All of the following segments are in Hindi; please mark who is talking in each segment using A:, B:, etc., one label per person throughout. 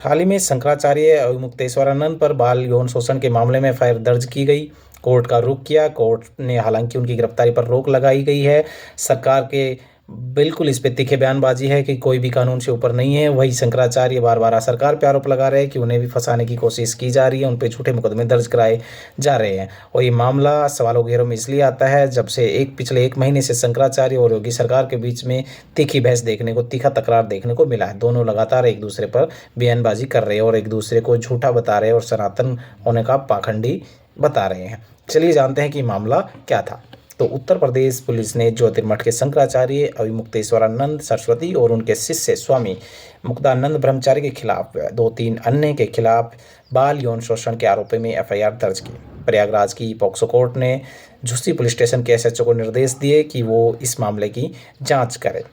A: हाल ही में शंकराचार्य मुक्तेश्वरानंद पर बाल यौन शोषण के मामले में एफआईआर दर्ज की गई। कोर्ट का रुख किया। कोर्ट ने हालांकि उनकी गिरफ्तारी पर रोक लगाई गई है। सरकार के बिल्कुल इस पे तीखे बयानबाजी है कि कोई भी कानून से ऊपर नहीं है। वही शंकराचार्य बार बार सरकार पे आरोप लगा रहे हैं कि उन्हें भी फंसाने की कोशिश की जा रही है, उन पे झूठे मुकदमे दर्ज कराए जा रहे हैं। और ये मामला सवालों के घेरों में इसलिए आता है जब से पिछले 1 महीने से शंकराचार्य और योगी सरकार के बीच में तीखी बहस देखने को, तीखा तकरार देखने को मिला है। दोनों लगातार एक दूसरे पर बयानबाजी कर रहे हैं और एक दूसरे को झूठा बता रहे हैं और सनातन होने का पाखंडी बता रहे हैं। चलिए जानते हैं कि मामला क्या था। तो उत्तर प्रदेश पुलिस ने ज्योतिर्मठ के शंकराचार्य अविमुक्तेश्वरानंद सरस्वती और उनके शिष्य स्वामी मुक्तानंद ब्रह्मचारी के खिलाफ 2-3 अन्य के खिलाफ बाल यौन शोषण के आरोपी में एफआईआर दर्ज की। प्रयागराज की पॉक्सो कोर्ट ने झुस्सी पुलिस स्टेशन के एसएचओ को निर्देश दिए कि वो इस मामले की जांच करे।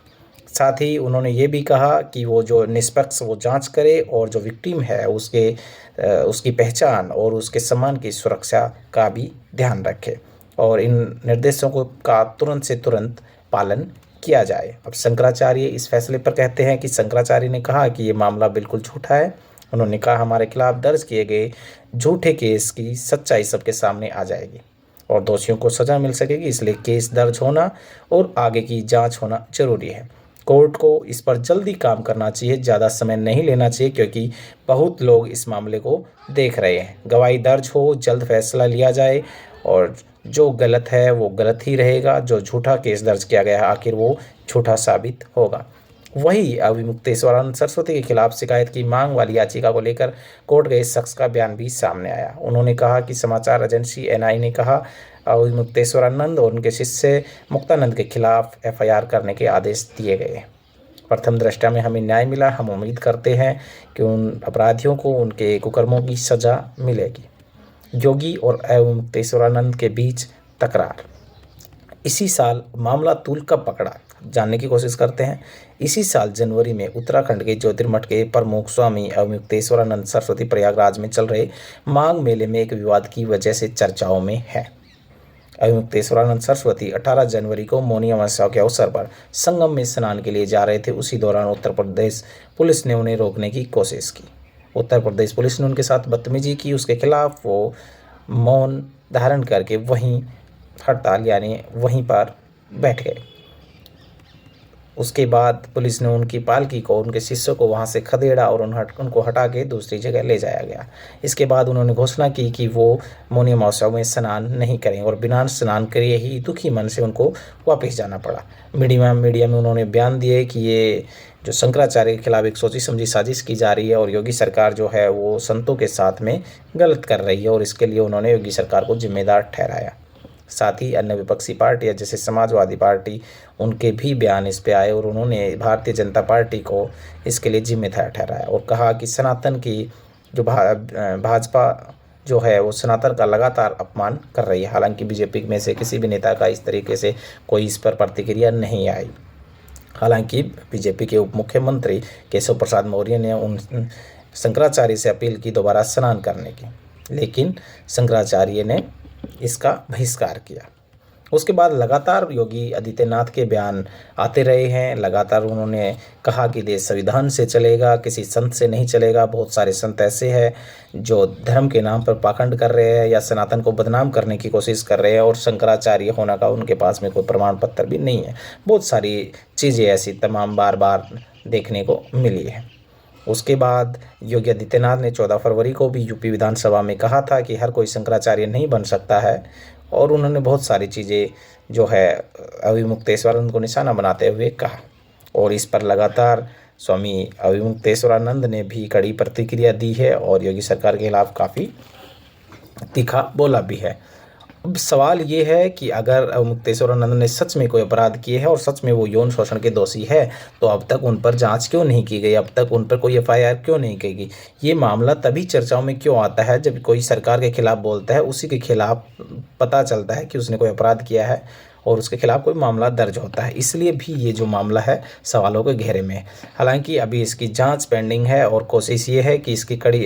A: साथ ही उन्होंने ये भी कहा कि वो जो निष्पक्ष वो जांच करे और जो विक्टिम है उसकी पहचान और उसके सम्मान की सुरक्षा का भी ध्यान रखे और इन निर्देशों का तुरंत से तुरंत पालन किया जाए। अब शंकराचार्य इस फैसले पर कहते हैं कि शंकराचार्य ने कहा कि ये मामला बिल्कुल झूठा है। उन्होंने कहा हमारे खिलाफ दर्ज किए गए झूठे केस की सच्चाई सबके सामने आ जाएगी और दोषियों को सजा मिल सकेगी, इसलिए केस दर्ज होना और आगे की जांच होना जरूरी है। कोर्ट को इस पर जल्दी काम करना चाहिए, ज़्यादा समय नहीं लेना चाहिए क्योंकि बहुत लोग इस मामले को देख रहे हैं। गवाही दर्ज हो, जल्द फैसला लिया जाए और जो गलत है वो गलत ही रहेगा। जो झूठा केस दर्ज किया गया है आखिर वो झूठा साबित होगा। वही अविमुक्तेश्वरानंद सरस्वती के खिलाफ शिकायत की मांग वाली याचिका को लेकर कोर्ट गए शख्स का बयान भी सामने आया। उन्होंने कहा कि समाचार एजेंसी एनआई ने कहा अविमुक्तेश्वरानंद और उनके शिष्य मुक्तानंद के खिलाफ एफआईआर करने के आदेश दिए गए। प्रथम दृष्टया में हमें न्याय मिला। हम उम्मीद करते हैं कि उन अपराधियों को उनके कुकर्मों की सजा मिलेगी। योगी और अविमुक्तेश्वरानंद के बीच तकरार। इसी साल मामला तूल कब पकड़ा, जानने की कोशिश करते हैं। इसी साल जनवरी में उत्तराखंड के ज्योतिर्मठ के प्रमुख स्वामी अविमुक्तेश्वरानंद सरस्वती प्रयागराज में चल रहे माघ मेले में एक विवाद की वजह से चर्चाओं में है। अविमुक्तेश्वरानंद सरस्वती 18 जनवरी को मौनी अमावस्या के अवसर पर संगम में स्नान के लिए जा रहे थे। उसी दौरान उत्तर प्रदेश पुलिस ने उन्हें रोकने की कोशिश की। उत्तर प्रदेश पुलिस ने उनके साथ बदतमीजी की। उसके खिलाफ वो मौन धारण करके वहीं हड़ताल यानी वहीं पर बैठ गए। उसके बाद पुलिस ने उनकी पालकी को, उनके शिष्यों को वहां से खदेड़ा और उनको हटा के दूसरी जगह ले जाया गया। इसके बाद उन्होंने घोषणा की कि वो मौनी अमावस्या में स्नान नहीं करेंगे और बिना स्नान करे ही दुखी मन से उनको वापस जाना पड़ा। मीडिया में उन्होंने बयान दिए कि ये जो शंकराचार्य के खिलाफ एक सोची समझी साजिश की जा रही है और योगी सरकार जो है वो संतों के साथ में गलत कर रही है और इसके लिए उन्होंने योगी सरकार को जिम्मेदार ठहराया। साथ ही अन्य विपक्षी पार्टियां जैसे समाजवादी पार्टी, उनके भी बयान इस पे आए और उन्होंने भारतीय जनता पार्टी को इसके लिए जिम्मेदार ठहराया और कहा कि सनातन की जो भाजपा जो है वो सनातन का लगातार अपमान कर रही है। हालांकि बीजेपी में से किसी भी नेता का इस तरीके से कोई इस पर प्रतिक्रिया नहीं आई। हालांकि बीजेपी के उप मुख्यमंत्री केशव प्रसाद मौर्य ने उन शंकराचार्य से अपील की दोबारा स्नान करने की, लेकिन शंकराचार्य ने इसका बहिष्कार किया। उसके बाद लगातार योगी आदित्यनाथ के बयान आते रहे हैं। लगातार उन्होंने कहा कि देश संविधान से चलेगा, किसी संत से नहीं चलेगा। बहुत सारे संत ऐसे हैं जो धर्म के नाम पर पाखंड कर रहे हैं या सनातन को बदनाम करने की कोशिश कर रहे हैं और शंकराचार्य होने का उनके पास में कोई प्रमाण पत्र भी नहीं है। बहुत सारी चीज़ें ऐसी तमाम बार बार देखने को मिली है। उसके बाद योगी आदित्यनाथ ने 14 फरवरी को भी यूपी विधानसभा में कहा था कि हर कोई शंकराचार्य नहीं बन सकता है और उन्होंने बहुत सारी चीज़ें जो है अविमुक्तेश्वरानंद को निशाना बनाते हुए कहा और इस पर लगातार स्वामी अविमुक्तेश्वरानंद ने भी कड़ी प्रतिक्रिया दी है और योगी सरकार के खिलाफ काफ़ी तीखा बोला भी है। अब सवाल ये है कि अगर अविमुक्तेश्वरानंद ने सच में कोई अपराध किए हैं और सच में वो यौन शोषण के दोषी है तो अब तक उन पर जांच क्यों नहीं की गई, अब तक उन पर कोई एफआईआर क्यों नहीं की गई। ये मामला तभी चर्चाओं में क्यों आता है जब कोई सरकार के खिलाफ बोलता है, उसी के खिलाफ पता चलता है कि उसने कोई अपराध किया है और उसके खिलाफ कोई मामला दर्ज होता है। इसलिए भी ये जो मामला है सवालों के घेरे में है। हालांकि अभी इसकी जाँच पेंडिंग है और कोशिश ये है कि इसकी कड़ी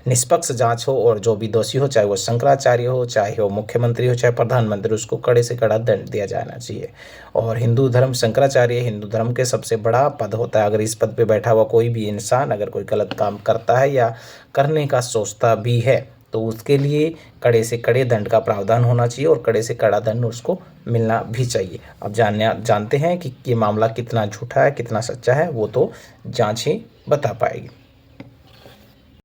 A: निष्पक्ष जांच हो और जो भी दोषी हो, चाहे वो शंकराचार्य हो, चाहे वो मुख्यमंत्री हो, चाहे प्रधानमंत्री, उसको कड़े से कड़ा दंड दिया जाना चाहिए। और हिंदू धर्म, शंकराचार्य हिंदू धर्म के सबसे बड़ा पद होता है। अगर इस पद पे बैठा हुआ कोई भी इंसान अगर कोई गलत काम करता है या करने का सोचता भी है तो उसके लिए कड़े से कड़े दंड का प्रावधान होना चाहिए और कड़े से कड़ा दंड उसको मिलना भी चाहिए। अब जानते हैं कि ये मामला कितना झूठा है, कितना सच्चा है, वो तो जांच ही बता पाएगी।